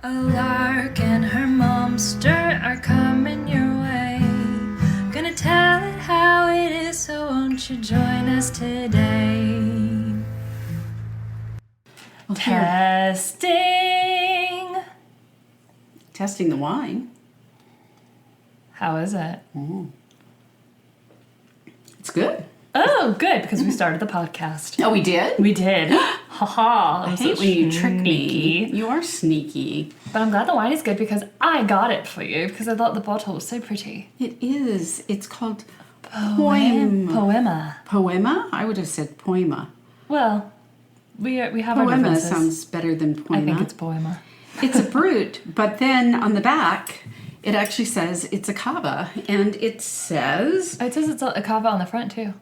A lark and her momster are coming your way. Gonna tell it how it is, so won't you join us today? Well, Testing. Testing the wine. How is it? It's good. Oh, good, because we started the podcast. Oh, we did? We did. Haha. I hate when you trick me. You are sneaky. But I'm glad the wine is good because I got it for you because I thought the bottle was so pretty. It is. It's called Poema. Poema? I would have said poema. Well, we have our Poema differences. sounds better than poema. I think it's poema. It's a brut, but then on the back, it actually says it's a cava. And it says It says it's a cava on the front too.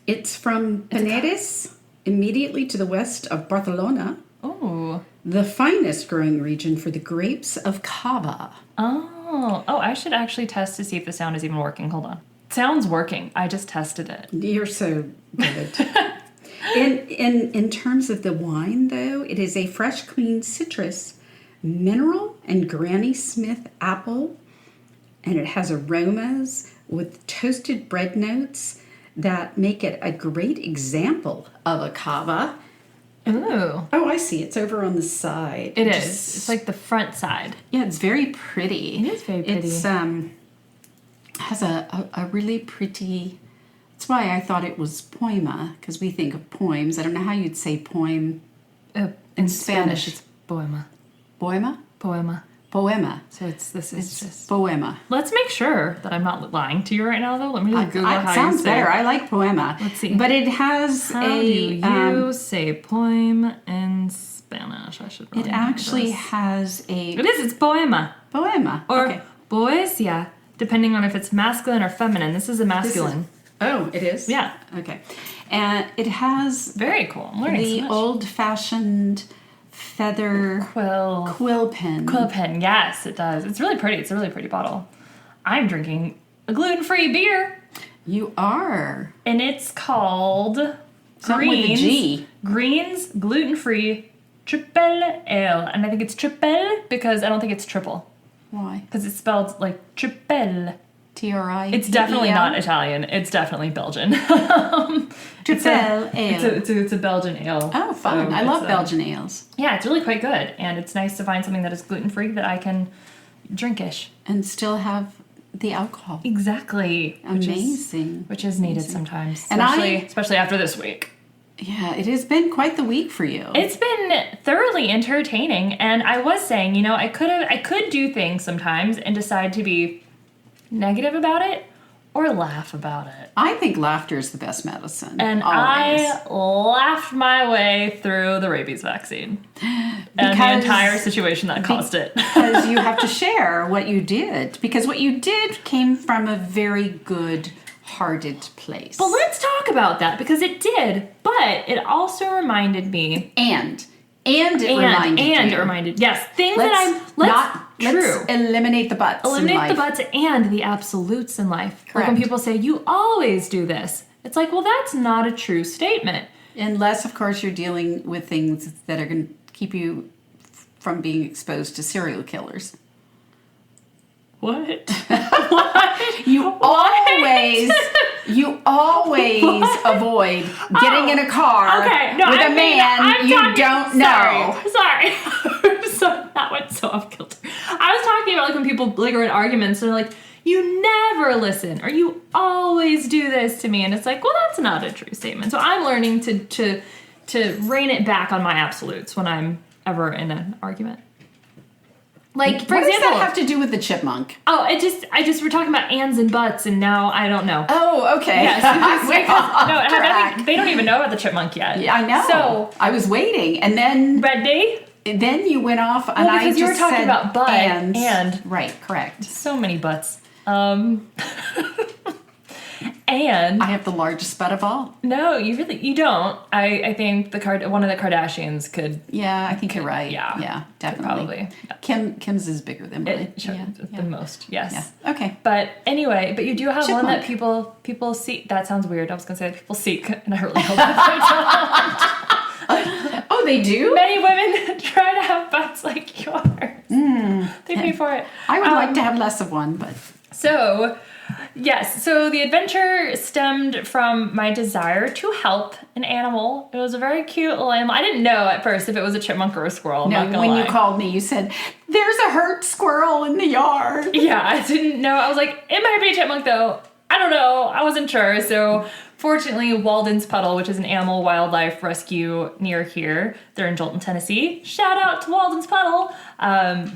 it's from Penedès, immediately to the west of Barcelona, Ooh. the finest growing region for the grapes of cava. Oh, I should actually test to see if the sound is even working. Hold on. Sound's working. I just tested it. You're so good. In terms of the wine, though, it is a fresh, clean citrus, mineral, and Granny Smith apple, and it has aromas with toasted bread notes that make it a great example of a cava. Ooh. Oh, I see. It's over on the side. It is. It's like the front side. Yeah, it's very pretty. It is very pretty. It's has a really pretty. That's why I thought it was poema, because we think of poems. I don't know how you'd say poem In Spanish, it's poema. Poema? Poema. Poema. So it's just. Poema. Let's make sure that I'm not lying to you right now, though. Let me just Google how sounds you say better. it. I like poema. Let's see. But it has How do you say poem in Spanish? I should. Really it know actually this. has a It is. It's poema poema. or Okay. poesia, depending on if it's masculine or feminine. This is a masculine. Oh, it is? Yeah. Okay. And it has Very cool. I'm learning the so much. old-fashioned feather quill pen. Quill pen. Yes, it does. It's really pretty. It's a really pretty bottle. I'm drinking a gluten-free beer, You are. and it's called Something with a G. Greens gluten-free triple ale, and I think it's triple because I don't think it's triple Why? because it's spelled like triple. T-R-I. It's definitely not Italian. It's definitely Belgian. Triple ale. It's a Belgian ale. Oh, fun. So I love it's, Belgian ales. Yeah, it's really quite good, and it's nice to find something that is gluten-free that I can drinkish. And still have the alcohol. Exactly. Amazing. Which is needed sometimes, And especially after this week. Yeah, it has been quite the week for you. It's been thoroughly entertaining, and I was saying, I could do things sometimes and decide to be negative about it or laugh about it. I think laughter is the best medicine. And always. I laughed my way through the rabies vaccine and the entire situation that caused it. Because you have to share what you did. Because what you did came from a very good-hearted place. But let's talk about that because it did. But it also reminded me. And it reminded you. Yes, things true. Let's eliminate the buts. Eliminate the buts and the absolutes in life. Correct. Like when people say, you always do this. It's like, well, that's not a true statement. Unless, of course, you're dealing with things that are going to keep you from being exposed to serial killers. What? What? You always avoid getting in a car with a man you don't know. Sorry. So that went so off kilter. I was talking about like when people are in arguments and they're like, you never listen or you always do this to me, and it's like, well, that's not a true statement. So I'm learning to rein it back on my absolutes when I'm ever in an argument. Like, for example, what does that have to do with the chipmunk? Oh, I just we're talking about ands and buts, and now I don't know. Oh, okay. Yes, they don't even know about the chipmunk yet. Yeah, I know. So I was waiting, and then ready? Then you went off, and I just you were talking said about butt and right, correct. So many butts. And I have the largest butt of all. No, you don't. I think one of the Kardashians could. Yeah, I think you're right. Yeah, definitely. Probably. Yeah. Kim's is bigger than mine. The most. Yes. Yeah. Okay. But anyway, you do have Chipmunk. one that people seek. That sounds weird. I was gonna say that people seek, and I really hope that they don't. Oh, they do? Many women try to have butts like yours. it. I would like to have less of one, but... So, yes. So the adventure stemmed from my desire to help an animal. It was a very cute little animal. I didn't know at first if it was a chipmunk or a squirrel. I'm not gonna when lie. you called me, you said, there's a hurt squirrel in the yard. Yeah, I didn't know. I was like, it might be a chipmunk though. I don't know. I wasn't sure. So fortunately, Walden's Puddle, which is an animal wildlife rescue near here, they're in Jolton, Tennessee. Shout out to Walden's Puddle.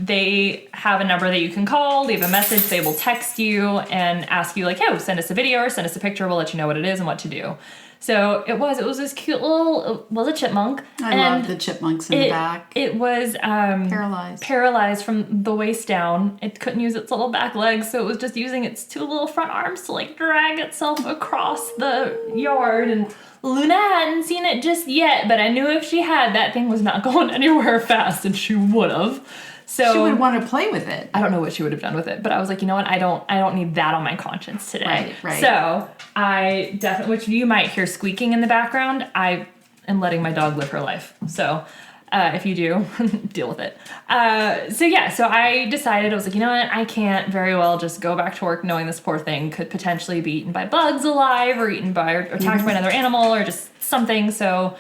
They have a number that you can call, leave a message. They will text you and ask you like, "Hey, send us a video or send us a picture. We'll let you know what it is and what to do." So it was this cute little, it was a chipmunk. I love the chipmunks in the back. It was paralyzed from the waist down. It couldn't use its little back legs, so it was just using its two little front arms to like drag itself across the yard. And Luna hadn't seen it just yet, but I knew if she had, that thing was not going anywhere fast, and she would have. So she would want to play with it. I don't know what she would have done with it, but I was like, you know what? I don't need that on my conscience today. Right. So I definitely, which you might hear squeaking in the background, I am letting my dog live her life. So if you do, deal with it. So I decided, I was like, you know what? I can't very well just go back to work knowing this poor thing could potentially be eaten by bugs alive or eaten by, or attacked by another animal or just something. So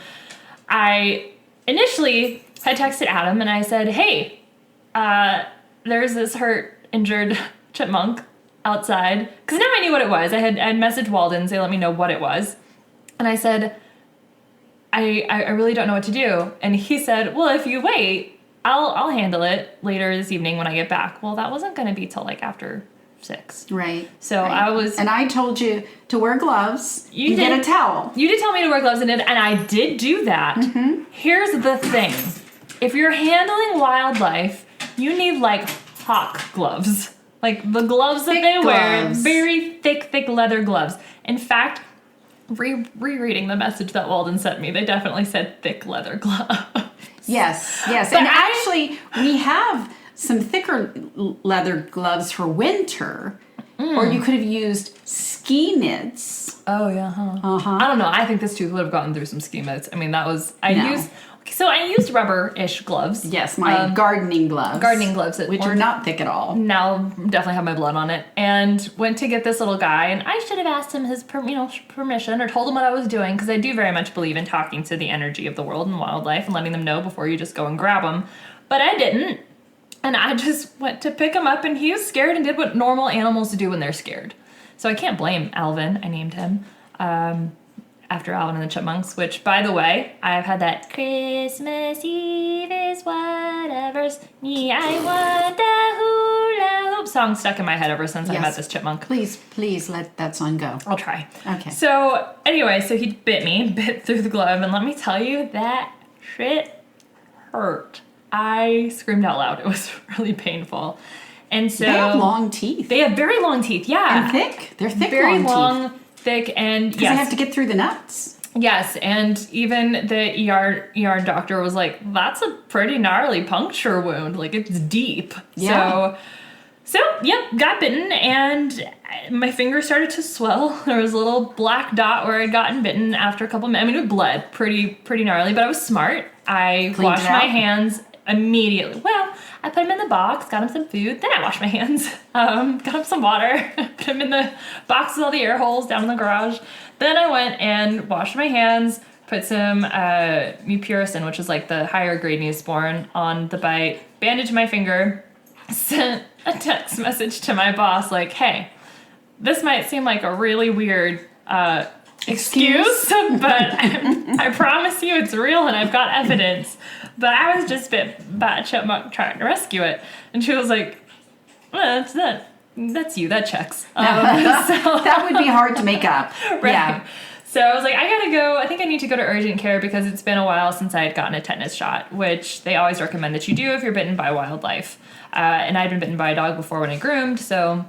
I initially had texted Adam and I said, hey, there's this injured chipmunk outside. Because now I knew what it was. I had messaged Walden's. They let me know what it was. And I said, I really don't know what to do. And he said, well, if you wait, I'll handle it later this evening when I get back. Well, that wasn't going to be till like after 6. Right. So right. And I told you to wear gloves and get a towel. You did tell me to wear gloves and I did do that. Mm-hmm. Here's the thing. If you're handling wildlife, you need like hawk gloves. Like the gloves that they wear, very thick leather gloves. In fact, rereading the message that Walden sent me, they definitely said thick leather gloves. Yes. And actually, we have some thicker leather gloves for winter. Or you could have used ski mitts. Oh, yeah. I don't know. I think this tooth would have gotten through some ski mitts. I mean, I used rubber-ish gloves. Yes, my gardening gloves. Which are not thick at all. Now definitely have my blood on it. And went to get this little guy, and I should have asked him his permission or told him what I was doing, because I do very much believe in talking to the energy of the world and wildlife and letting them know before you just go and grab them. But I didn't. And I just went to pick him up, and he was scared and did what normal animals do when they're scared. So I can't blame Alvin. I named him. After Alvin and the Chipmunks, which, by the way, I've had that Christmas Eve is whatever's me, I want a hula hoop song stuck in my head ever since I met this chipmunk. Please let that song go. I'll try. Okay. So, anyway, so he bit through the glove, and let me tell you, that shit hurt. I screamed out loud. It was really painful. And so... They have long teeth. They have very long teeth, yeah. And thick. They're thick, very long teeth. Thick, and because they have to get through the nuts. Yes, and even the ER doctor was like, that's a pretty gnarly puncture wound. Like, it's deep. Yeah. So yep, got bitten, and my finger started to swell. There was a little black dot where I'd gotten bitten after a couple minutes. I mean, it bled pretty gnarly, but I was smart. I washed my hands immediately. Well, I put him in the box, got him some food, then I washed my hands, got him some water, put him in the box with all the air holes down in the garage. Then I went and washed my hands, put some mupirocin, which is like the higher grade Neosporin, on the bite, bandaged my finger, sent a text message to my boss like, hey, this might seem like a really weird excuse, but I promise you it's real and I've got evidence. But I was just bit by a chipmunk trying to rescue it. And she was like, well, that's you, that checks. That would be hard to make up. Right. Yeah. So I was like, I gotta go. I think I need to go to urgent care because it's been a while since I had gotten a tetanus shot, which they always recommend that you do if you're bitten by wildlife. And I'd been bitten by a dog before when I groomed, so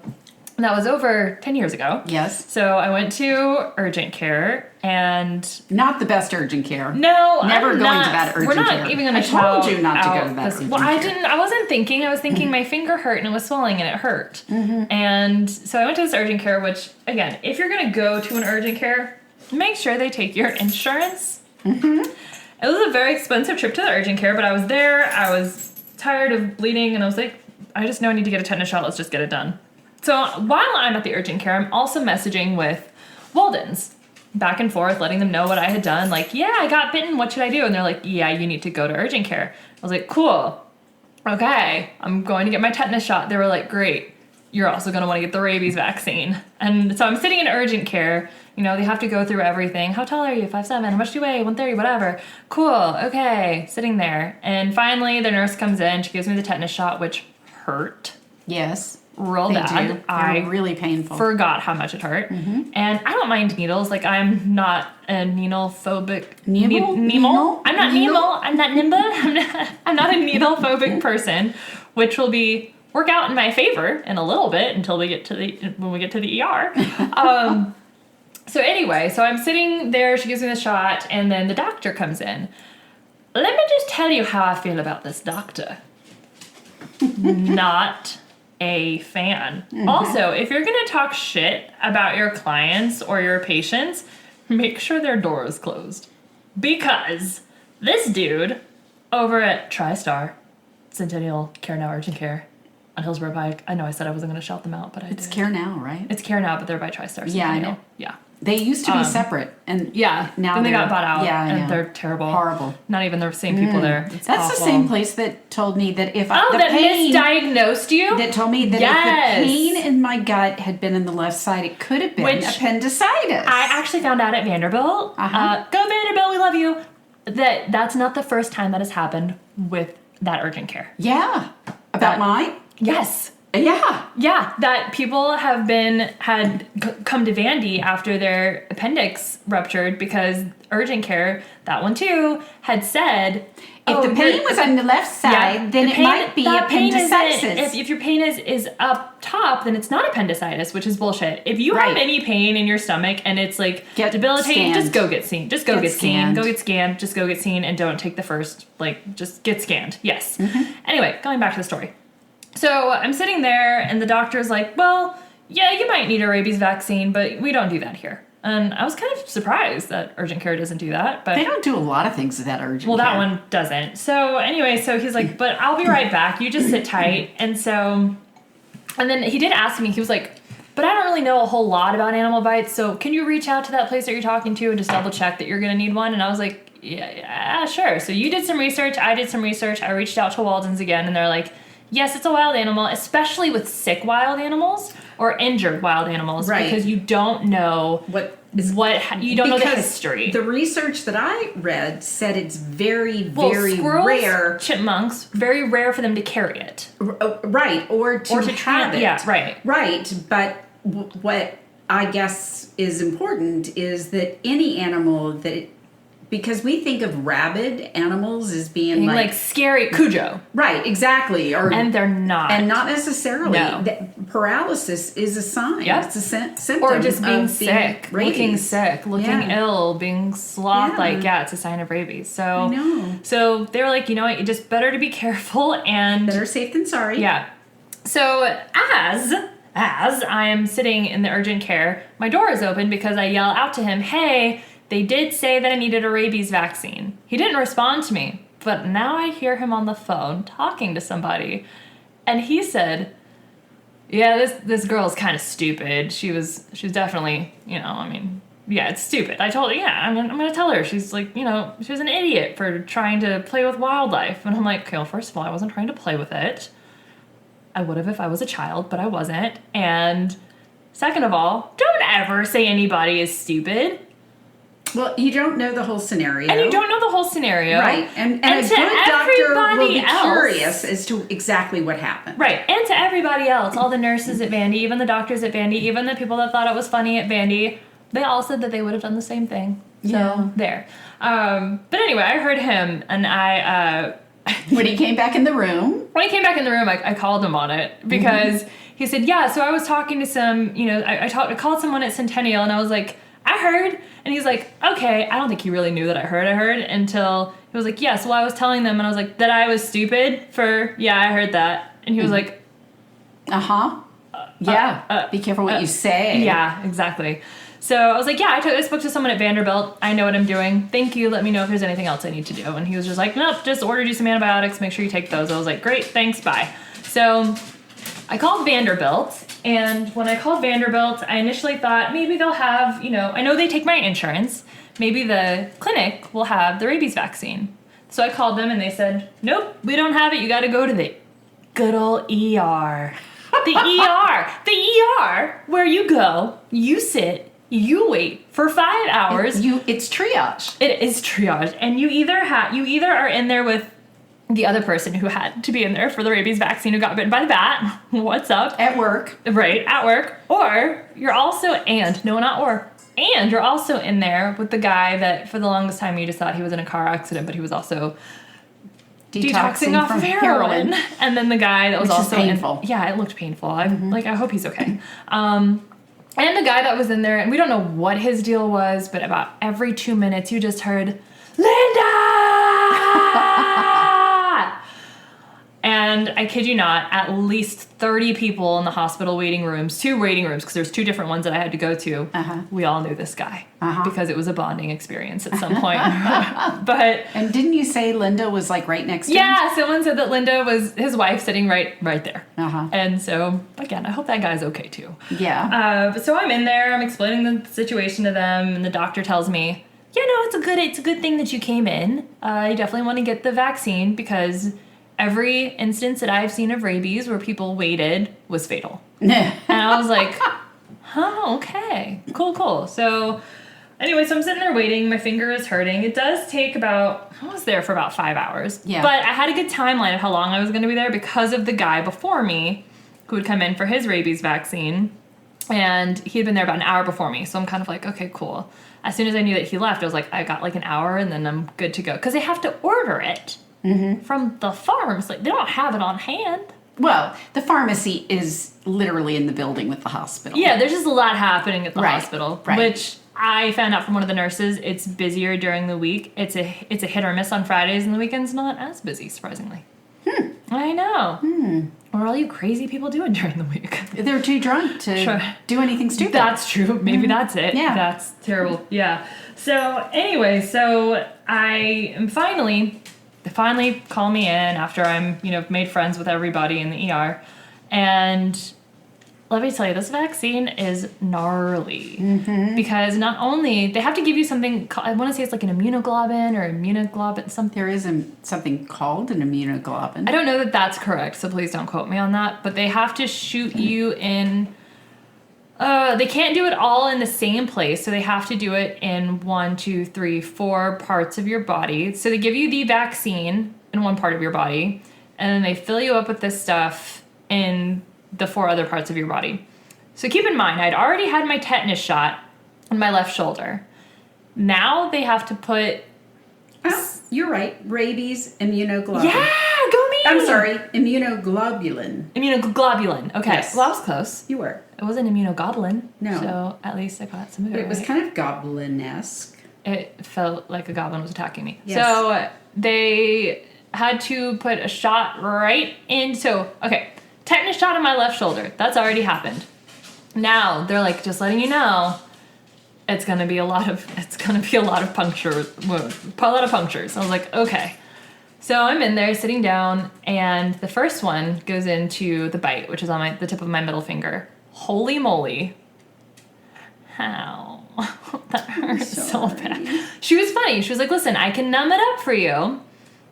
that was over 10 years ago. Yes. So I went to urgent care, and... Not the best urgent care. No, Never going to that urgent care. We're not even going to I told you not to go to that urgent care. I wasn't thinking. I was thinking my finger hurt, and it was swelling, and it hurt. Mm-hmm. And so I went to this urgent care, which, again, if you're going to go to an urgent care, make sure they take your insurance. Mm-hmm. It was a very expensive trip to the urgent care, but I was there. I was tired of bleeding, and I was like, I just know I need to get a tetanus shot. Let's just get it done. So while I'm at the urgent care, I'm also messaging with Walden's back and forth, letting them know what I had done. Like, yeah, I got bitten. What should I do? And they're like, yeah, you need to go to urgent care. I was like, cool. Okay, I'm going to get my tetanus shot. They were like, great. You're also going to want to get the rabies vaccine. And so I'm sitting in urgent care. You know, they have to go through everything. How tall are you? 5'7". How much do you weigh? 130, whatever. Cool. Okay. Sitting there. And finally, the nurse comes in. She gives me the tetanus shot, which hurt. Yes. Real They bad. do. They're really painful. Forgot how much it hurt. And I don't mind needles. Like, I'm not a needle-phobic... Needle? I'm not needle. I'm not nimble. I'm not a needle-phobic person, which will work out in my favor in a little bit until when we get to the ER. So anyway, so I'm sitting there, she gives me the shot, and then the doctor comes in. Let me just tell you how I feel about this doctor. Not a fan. Also, if you're going to talk shit about your clients or your patients, make sure their door is closed. Because this dude over at TriStar, Centennial Care Now Urgent Care, on Hillsborough Pike, I know I said I wasn't going to shout them out, but It's Care Now, right? It's Care Now, but they're by TriStar Centennial. Yeah, I know. Yeah. They used to be separate, and Yeah, now then they got bought out, Yeah, I know. and they're terrible. Horrible. Not even the same people there. It's That's awful. the same place that told me that if I, Oh, the that pain misdiagnosed you? that told me that Yes. if the pain in my gut had been in the left side, it could have been Which appendicitis. I actually found out at Vanderbilt. Go Vanderbilt, we love you. That's not the first time that has happened with that urgent care. Yeah. About mine? Yes. Yeah. Yeah, that people had come to Vandy after their appendix ruptured because urgent care, that one too, had said... If the pain was on the left side, then it might be appendicitis. If your pain is up top, then it's not appendicitis, which is bullshit. If you have any pain in your stomach and it's like debilitating, just go get seen. Just go get seen. Go get scanned. Just go get seen and don't take the first, just get scanned. Yes. Anyway, going back to the story. So I'm sitting there and the doctor's like, well, yeah, you might need a rabies vaccine, but we don't do that here. And I was kind of surprised that urgent care doesn't do that. But they don't do a lot of things that urgent well, care. that one doesn't. So anyway, so he's like, but I'll be right back. You just sit tight. And then he did ask me, he was like, but I don't really know a whole lot about animal bites. So can you reach out to that place that you're talking to and just double check that you're going to need one? And I was like, yeah, sure. So you did some research. I did some research. I reached out to Walden's again and they're like, yes, it's a wild animal, especially with sick wild animals or injured wild animals, because you don't know you don't know the history. The research that I read said it's very squirrels, rare. Chipmunks, very rare for them to carry it. Right, or to have it. Yeah, right. Right, but what I guess is important is that any animal because we think of rabid animals as being like scary Cujo. Right, exactly. And they're not. And not necessarily. No. Paralysis is a sign. Yep. It's a symptom. Or just being of sick, rabies. looking sick, looking ill, being sloth-like. Yeah, it's a sign of rabies. So, I know. So they were like, you know what, you just better to be careful and... Better safe than sorry. Yeah. So as I am sitting in the urgent care, my door is open because I yell out to him, hey... They did say that I needed a rabies vaccine. He didn't respond to me, but now I hear him on the phone talking to somebody. And he said, yeah, this girl's kind of stupid. She was definitely, it's stupid. I told her, I'm going to tell her. She's like, she was an idiot for trying to play with wildlife. And I'm like, okay, well, first of all, I wasn't trying to play with it. I would have if I was a child, but I wasn't. And second of all, don't ever say anybody is stupid. Well, you don't know the whole scenario. And you don't know the whole scenario. Right. And a good doctor will be curious as to exactly what happened. Right. And to everybody else, all the nurses at Vandy, even the doctors at Vandy, even the people that thought it was funny at Vandy, they all said that they would have done the same thing. So, there. But anyway, I heard him, and when he came back in the room? When he came back in the room, I called him on it, because he said, yeah, so I was talking to some, I called someone at Centennial, and I was like, I heard. And he's like, okay. I don't think he really knew that I heard until he was like, yes. Well, I was telling them, and I was like, that I was stupid for, I heard that. And he was like, be careful what you say. Yeah, exactly. So I was like, yeah, I spoke to someone at Vanderbilt. I know what I'm doing. Thank you. Let me know if there's anything else I need to do. And he was just like, nope, just ordered you some antibiotics. Make sure you take those. I was like, great, thanks, bye. So I called Vanderbilt. And when I called Vanderbilt, I initially thought maybe they'll have, I know they take my insurance. Maybe the clinic will have the rabies vaccine. So I called them and they said, nope, we don't have it. You got to go to the good old ER. The ER. The ER where you go, you sit, you wait for 5 hours. It's triage. It is triage. And you either are in there with the other person who had to be in there for the rabies vaccine who got bitten by the bat. What's up? At work. Right, at work. Or you're also, and you're also in there with the guy that for the longest time you just thought he was in a car accident, but he was also detoxing off of heroin. And then the guy that was also painful. It looked painful. I hope he's okay. And the guy that was in there, and we don't know what his deal was, but about every 2 minutes you just heard, Linda! And I kid you not, at least 30 people in the hospital waiting rooms, 2 waiting rooms, because there's 2 different ones that I had to go to. We all knew this guy because it was a bonding experience at some point. And didn't you say Linda was like right next to him? Yeah, someone said that Linda was his wife sitting right there. Uh-huh. And so, again, I hope that guy's okay too. Yeah. So I'm in there, I'm explaining the situation to them, and the doctor tells me, it's a good thing that you came in. You definitely want to get the vaccine because every instance that I've seen of rabies where people waited was fatal. And I was like, okay, cool. So anyway, so I'm sitting there waiting. My finger is hurting. It does take I was there for about 5 hours. Yeah. But I had a good timeline of how long I was going to be there because of the guy before me who would come in for his rabies vaccine. And he had been there about an hour before me. So I'm kind of like, okay, cool. As soon as I knew that he left, I was like, I got like an hour and then I'm good to go. Because they have to order it. From the farms. Like, they don't have it on hand. Well, the pharmacy is literally in the building with the hospital. Yeah, there's just a lot happening at the hospital, right. Which I found out from one of the nurses. It's busier during the week. It's a hit or miss on Fridays, and the weekend's not as busy, surprisingly. I know. What are all you crazy people doing during the week? They're too drunk to do anything stupid. That's true. Maybe that's it. Yeah. That's terrible. Yeah. So anyway, I am They finally call me in after I'm, made friends with everybody in the ER. And let me tell you, this vaccine is gnarly. Because not only, they have to give you something, I want to say it's like an immunoglobulin or immunoglobulin, something. There is something called an immunoglobulin. I don't know that that's correct, so please don't quote me on that. But they have to shoot you in, they can't do it all in the same place, so they have to do it in 1, 2, 3, 4 parts of your body. So they give you the vaccine in one part of your body, and then they fill you up with this stuff in the 4 other parts of your body. So keep in mind, I'd already had my tetanus shot on my left shoulder. Now they have to put... You're right. Rabies, immunoglobulin. Yeah, go me! I'm sorry, immunoglobulin. Immunoglobulin. Okay, Yes. Well, I was close. You were. It wasn't immunoglobulin. No. So at least I got some of it It was right. kind of goblin-esque. It felt like a goblin was attacking me. Yes. So they had to put a shot right in. So, okay, tetanus shot on my left shoulder. That's already happened. Now they're like, just letting you know, it's gonna be a lot of punctures. I was like, okay. So I'm in there sitting down, and the first one goes into the bite, which is on the tip of my middle finger. Holy moly. How? That hurts so bad. She was funny. She was like, listen, I can numb it up for you,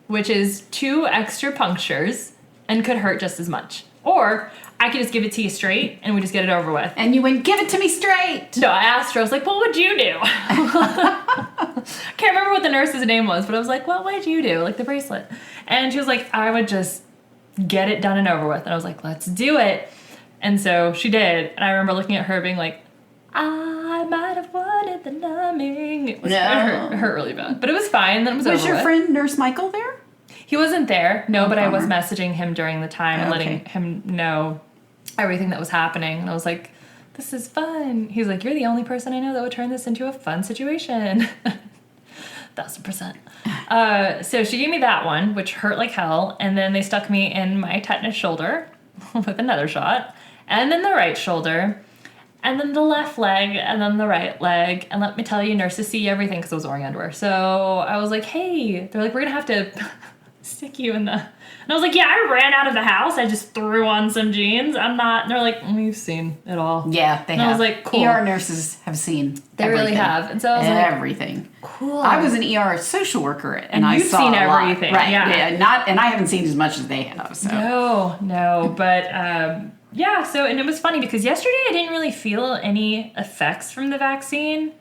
which is 2 extra punctures and could hurt just as much. Or I could just give it to you straight and we just get it over with. And you went, give it to me straight. No, I asked her, I was like, what would you do? Can't remember what the nurse's name was, but I was like, what would you do? Like the bracelet. And she was like, I would just get it done and over with. And I was like, let's do it. And so she did. And I remember looking at her being like, I might have wanted the numbing. It hurt really bad. But it was fine. Then it was over Was your with. friend Nurse Michael there? He wasn't there. No, but I was bummer. messaging him during the time and letting him know everything that was happening. And I was like, this is fun. He's like, you're the only person I know that would turn this into a fun situation. 1000%. So she gave me that one, which hurt like hell. And then they stuck me in my tetanus shoulder with another shot. And then the right shoulder. and then the left leg, and then the right leg. And let me tell you, nurses see everything because I was wearing underwear. So I was like, hey, they're like, we're going to have to stick you in the... And I was like, yeah, I ran out of the house. I just threw on some jeans. I'm not... And they're like, we've seen it all. Yeah, they have. I was like, cool. ER nurses have seen They everything. really have. And so I was like... Everything. Cool. I was an ER social worker, and I you've saw seen a lot. everything. Right, Yeah. And I haven't seen as much as they have, so... No, but... yeah, so, and it was funny because yesterday I didn't really feel any effects from the vaccine,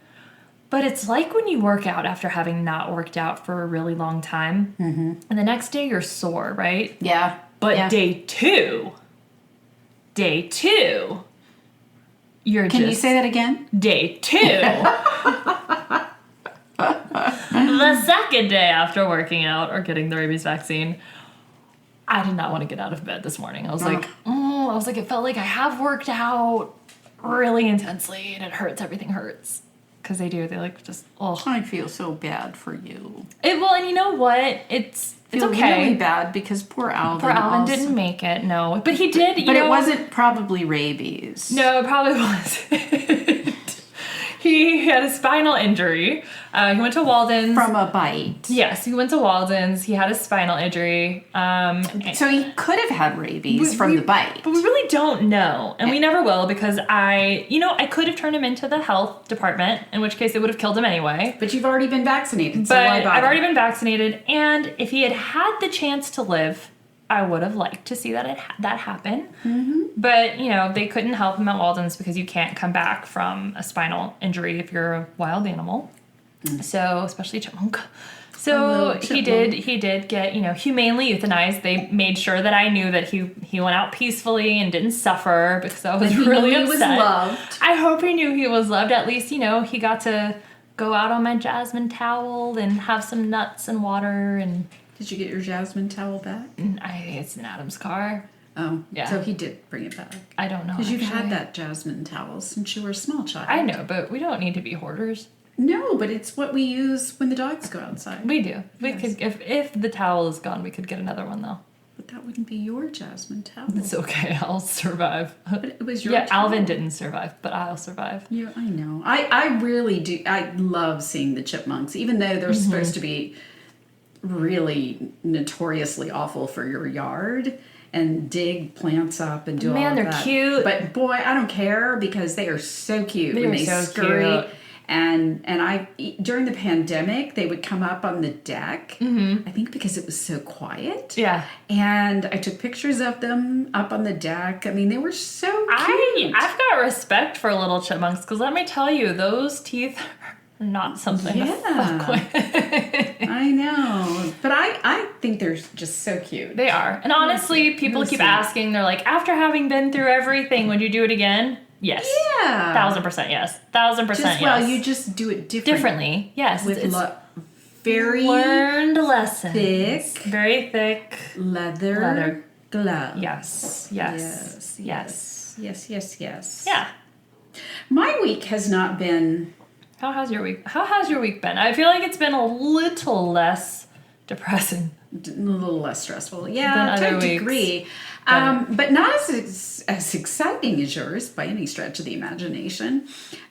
but it's like when you work out after having not worked out for a really long time, and the next day you're sore, right? Yeah. But yeah. day two, you're Can just... you say that again? Day 2. The second day after working out or getting the rabies vaccine, I did not want to get out of bed this morning. I was like, it felt like I have worked out really intensely and it hurts. Everything hurts. Because they do. They like just, I feel so bad for you. Well, and you know what? It's feel okay. really bad because poor Alvin. Poor Alvin didn't make it, no. But he did, But it wasn't probably rabies. No, it probably wasn't. He had a spinal injury. He went to Walden's. From a bite. Yes, he went to Walden's. He had a spinal injury. So he could have had rabies from the bite. But we really don't know. And we never will because I could have turned him into the health department, in which case it would have killed him anyway. But you've already been vaccinated, so but why bother? I've already been vaccinated. And if he had had the chance to live, I would have liked to see that that happen. Mm-hmm. But, they couldn't help him at Walden's because you can't come back from a spinal injury if you're a wild animal. Mm. So, especially Chipmunk. So he did get, humanely euthanized. They made sure that I knew that he went out peacefully and didn't suffer because I was really upset. He was loved. I hope he knew he was loved. At least, he got to go out on my jasmine towel and have some nuts and water and... Did you get your jasmine towel back? I think it's in Adam's car. Oh, yeah. So he did bring it back. I don't know. Because you've had that jasmine towel since you were a small child. I know, but we don't need to be hoarders. No, but it's what we use when the dogs go outside. We do. We could, if the towel is gone, we could get another one though. But that wouldn't be your jasmine towel. It's okay. I'll survive. But it was your towel. Alvin didn't survive, but I'll survive. Yeah, I know. I really do. I love seeing the chipmunks, even though they're supposed to be really notoriously awful for your yard and dig plants up and do all of that. Man, they're cute. But boy, I don't care because they are so cute when they scurry. Cute. And I during the pandemic, they would come up on the deck. Mm-hmm. I think because it was so quiet. Yeah. And I took pictures of them up on the deck. I mean, they were so cute. I've got respect for little chipmunks because let me tell you, those teeth are not something to fuck with. I know. But I think they're just so cute. They are. And honestly, people keep asking, they're like, after having been through everything, would you do it again? Yes. Yeah. 1000% yes. 1000% yes. Well, you just do it differently. Yes. With very learned lessons. Thick. Very thick. Leather gloves. Yes. Yeah. My week has not been... How has your week been? I feel like it's been a little less depressing. A little less stressful. Yeah, to a degree. But not as exciting as yours by any stretch of the imagination.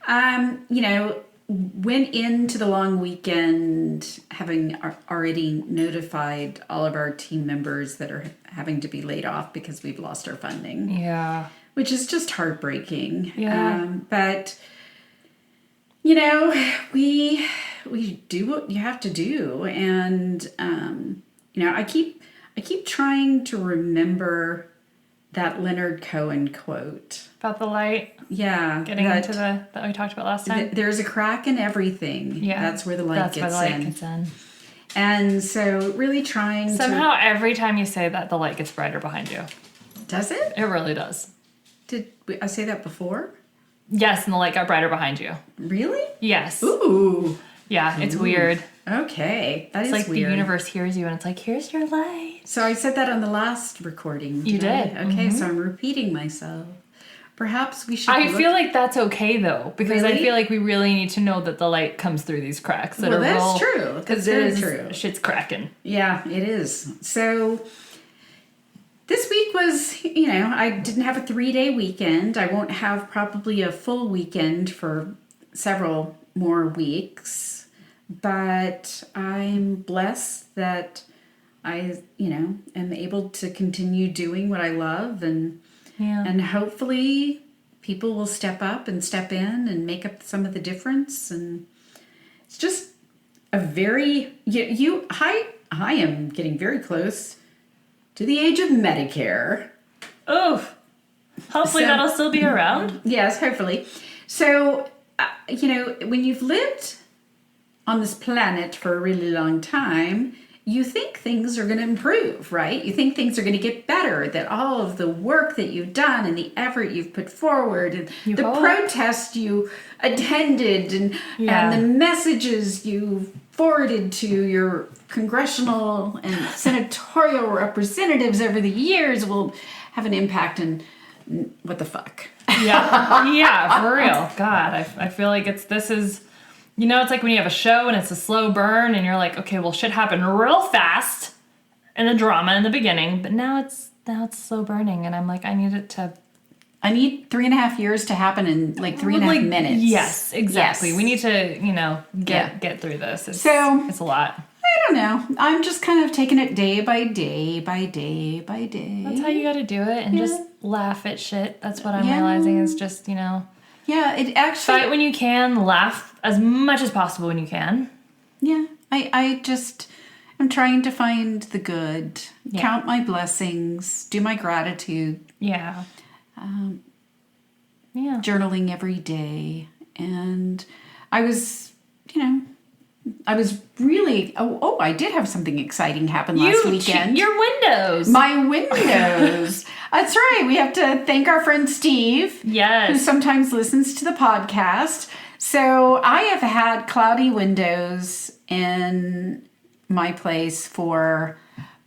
Went into the long weekend having already notified all of our team members that are having to be laid off because we've lost our funding. Yeah. Which is just heartbreaking. Yeah. But... we do what you have to do, and I keep trying to remember that Leonard Cohen quote about the light. Yeah, getting into that we talked about last time. There's a crack in everything. Yeah, that's where the light gets in. And so, really trying somehow every time you say that, the light gets brighter behind you. Does it? It really does. Did I say that before? Yes, and the light got brighter behind you. Really? Yes. Ooh. Yeah, it's weird. Okay, It's like weird. The universe hears you and it's like, here's your light. So I said that on the last recording. You did. Okay, so I'm repeating myself. Perhaps we should... I feel like that's okay, though, because I feel like we really need to know that the light comes through these cracks. That's true. That's very true. Shit's cracking. Yeah, it is. So... This week was, I didn't have a 3-day weekend. I won't have probably a full weekend for several more weeks. But I'm blessed that I, am able to continue doing what I love. And hopefully people will step up and step in and make up some of the difference. And it's just a very, I am getting very close to the age of Medicare. Oh, hopefully that'll still be around. Yes, hopefully. So, when you've lived on this planet for a really long time, you think things are going to improve, right? You think things are going to get better, that all of the work that you've done and the effort you've put forward and the protest you attended and the messages you forwarded to your congressional and senatorial representatives over the years will have an impact. And what the fuck? Yeah, for real. God, I feel like this is, it's like when you have a show and it's a slow burn and you're like, okay, well, shit happened real fast and the drama in the beginning, but now it's slow burning, and I'm like, I need 3.5 years to happen in like 3.5 minutes. Yes, exactly. Yes. We need to, get through this. It's a lot. I don't know. I'm just kind of taking it day by day by day by day. That's how you got to do it, and just laugh at shit. That's what I'm realizing is just, Yeah, it actually... Fight when you can, laugh as much as possible when you can. Yeah, I just... I'm trying to find the good, count my blessings, do my gratitude. Yeah. Journaling every day. And I was, really... Oh, I did have something exciting happen last weekend. Your windows. My windows. That's right. We have to thank our friend Steve. Yes. Who sometimes listens to the podcast. So I have had cloudy windows in my place for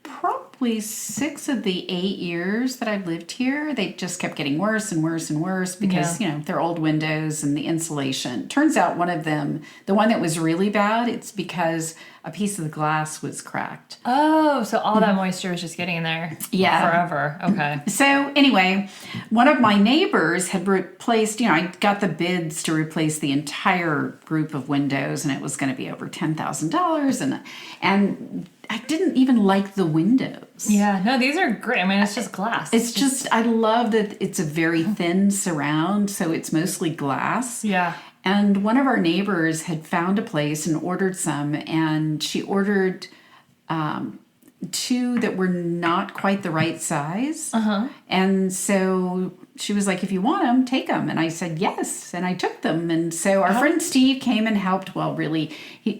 probably 6 of the 8 years that I've lived here. They just kept getting worse and worse and worse because, they're old windows and the insulation. Turns out one of them, the one that was really bad, it's because a piece of the glass was cracked. Oh, so all that moisture was just getting in there forever. Okay. So anyway, one of my neighbors had replaced, I got the bids to replace the entire group of windows, and it was going to be over $10,000. And I didn't even like the windows. Yeah, no, these are great. I mean, it's just glass. It's just, I love that it's a very thin surround, so it's mostly glass. Yeah. And one of our neighbors had found a place and ordered some, and she ordered 2 that were not quite the right size. And so she was like, if you want them, take them. And I said, yes. And I took them. And so our friend Steve came and helped. Well, really,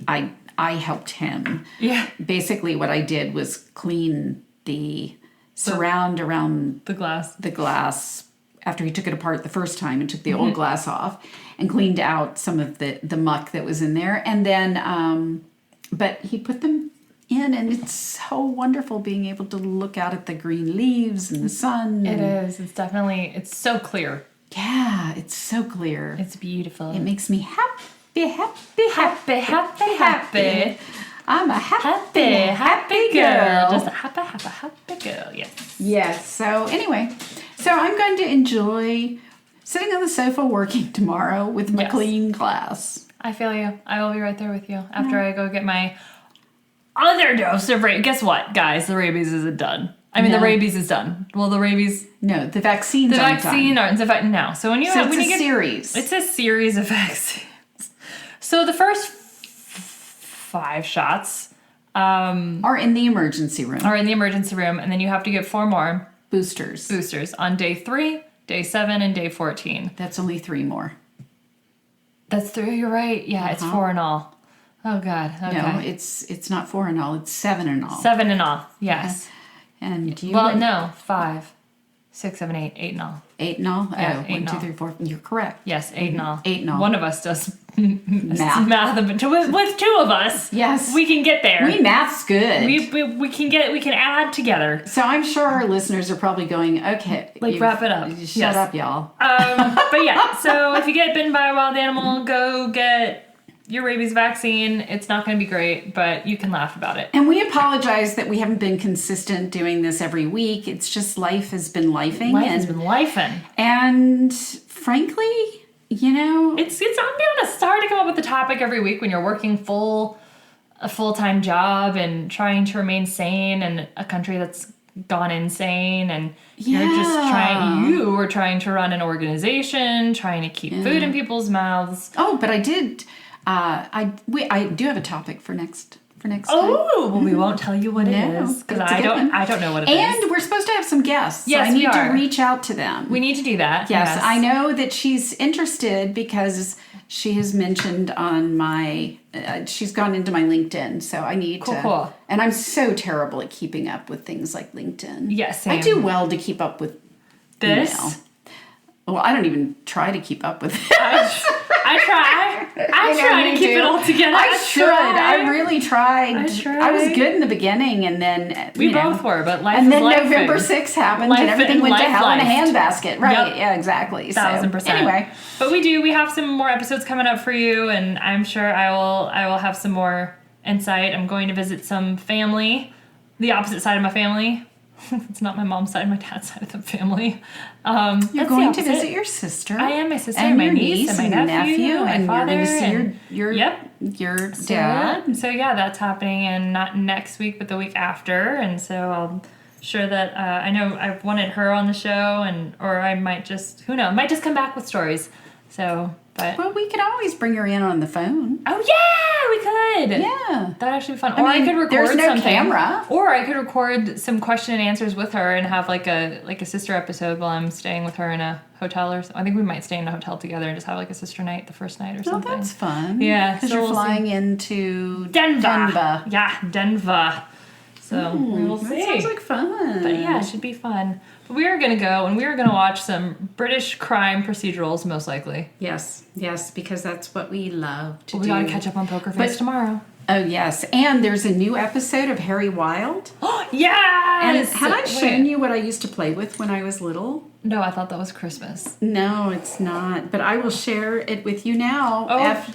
I helped him. Yeah. Basically, what I did was clean the surround around the glass after he took it apart the first time and took the old glass off and cleaned out some of the muck that was in there. And then, but he put them in, and it's so wonderful being able to look out at the green leaves and the sun. It is. It's so clear. Yeah, it's so clear. It's beautiful. It makes me happy. I'm a happy girl. Just a happy girl. Yes. Yes. So anyway, I'm going to enjoy sitting on the sofa working tomorrow with my clean glass. I feel you. I will be right there with you after I go get my other dose of rabies. Guess what, guys? The rabies isn't done. I mean, the rabies is done. Well, the rabies... No, the vaccines aren't done. No. So when you it's a series. It's a series of vaccines. So the first 5 shots... are in the emergency room. And then you have to get 4 more. Boosters on day 3, day 7, and day 14. That's only 3 more. That's 3. You're right. Yeah, it's 4 in all. Oh God. Okay. No, it's not 4 in all. It's 7 in all. 7 in all. Yes. And you... Well, no, 5, 6, 7, 8, 8 in all. 8 in all? Yeah, 1, 2, 3, 4. You're correct. Yes, 8 in all. 8 in all. One of us does math. With 2 of us, yes, we can get there. Math's good. We can add together. So I'm sure our listeners are probably going, okay, wrap it up. Shut up, y'all. But yeah, so if you get bitten by a wild animal, go get your rabies vaccine. It's not going to be great, but you can laugh about it. And we apologize that we haven't been consistent doing this every week. It's just life has been lifing. Life has been lifing. And frankly, you know, It's I'm being honest, it's hard to come up with a topic every week when you're working a full-time job and trying to remain sane in a country that's gone insane, and you were trying to run an organization, trying to keep food in people's mouths. Oh, but I did. I do have a topic for next time. Oh, well, we won't tell you what it is because I don't know what it is. And we're supposed to have some guests. Yes, so I need we are. to reach out to them. We need to do that. Yes, I know that she's interested because she has mentioned on my. She's gone into my LinkedIn, so I need to. Cool. And I'm so terrible at keeping up with things like LinkedIn. Yes, I do well to keep up with this. email. Well, I don't even try to keep up with this. I try to keep it all together. I really tried. I was good in the beginning, and then we both were, but life. And then life November 6th happened, and everything went to hell in a handbasket. Right? Yep. Yeah, exactly. 1000%. Anyway, but we have some more episodes coming up for you, and I'm sure I will have some more insight. I'm going to visit some family, the opposite side of my family. It's not my mom's side, my dad's side of the family. You're going to visit your sister. I am, my sister, and my your niece, and my nephew, and father, you're going to see your dad. So yeah, that's happening, and not next week, but the week after. And so I'll sure that I know I've wanted her on the show, or I might just might just come back with stories. So, but well, we could always bring her in on the phone. Oh yeah, we could. Yeah, that'd actually be fun. I could record there's no something. camera. Or I could record some question and answers with her and have like a sister episode while I'm staying with her in a hotel or something. I think we might stay in a hotel together and just have like a sister night the first night or something. Oh, that's fun. Yeah, because so you're we'll flying into Denver. Yeah, Denver. So we will see. That sounds like fun. But yeah, it should be fun. But we are going to go and we are going to watch some British crime procedurals, most likely. Yes, because that's what we love to do. We got to catch up on Poker Face tomorrow. Oh, yes. And there's a new episode of Harry Wild. Yes! And had I shown you what I used to play with when I was little? No, I thought that was Christmas. No, it's not. But I will share it with you now. Oh. After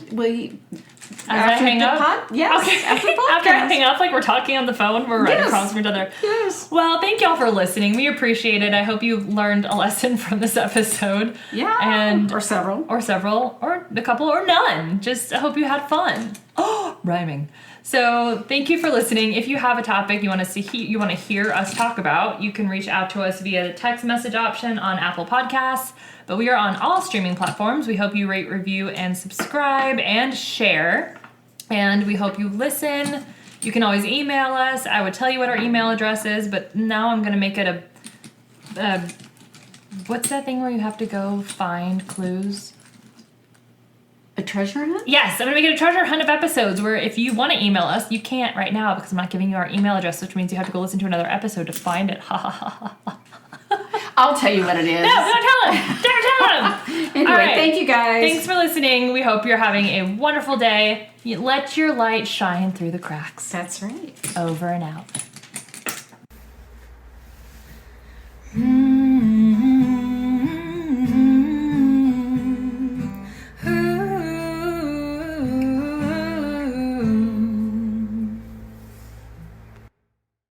I hang up? Yes. Okay. After the podcast. After I hang up, like we're talking on the phone, we're right across from each other. Yes. Well, thank y'all for listening. We appreciate it. I hope you learned a lesson from this episode. Yeah. Or several. Or a couple, or none. Just I hope you had fun. Oh, rhyming. So thank you for listening. If you have a topic you want to hear us talk about, you can reach out to us via the text message option on Apple Podcasts. But we are on all streaming platforms. We hope you rate, review, and subscribe and share. And we hope you listen. You can always email us. I would tell you what our email address is, but now I'm going to make it a what's that thing where you have to go find clues? A treasure hunt? Yes, I'm going to make it a treasure hunt of episodes where if you want to email us, you can't right now because I'm not giving you our email address, which means you have to go listen to another episode to find it. Ha ha ha ha. I'll tell you what it is. No, don't tell him. Don't tell him. Anyway, All right. Thank you guys. Thanks for listening. We hope you're having a wonderful day. Let your light shine through the cracks. That's right. Over and out.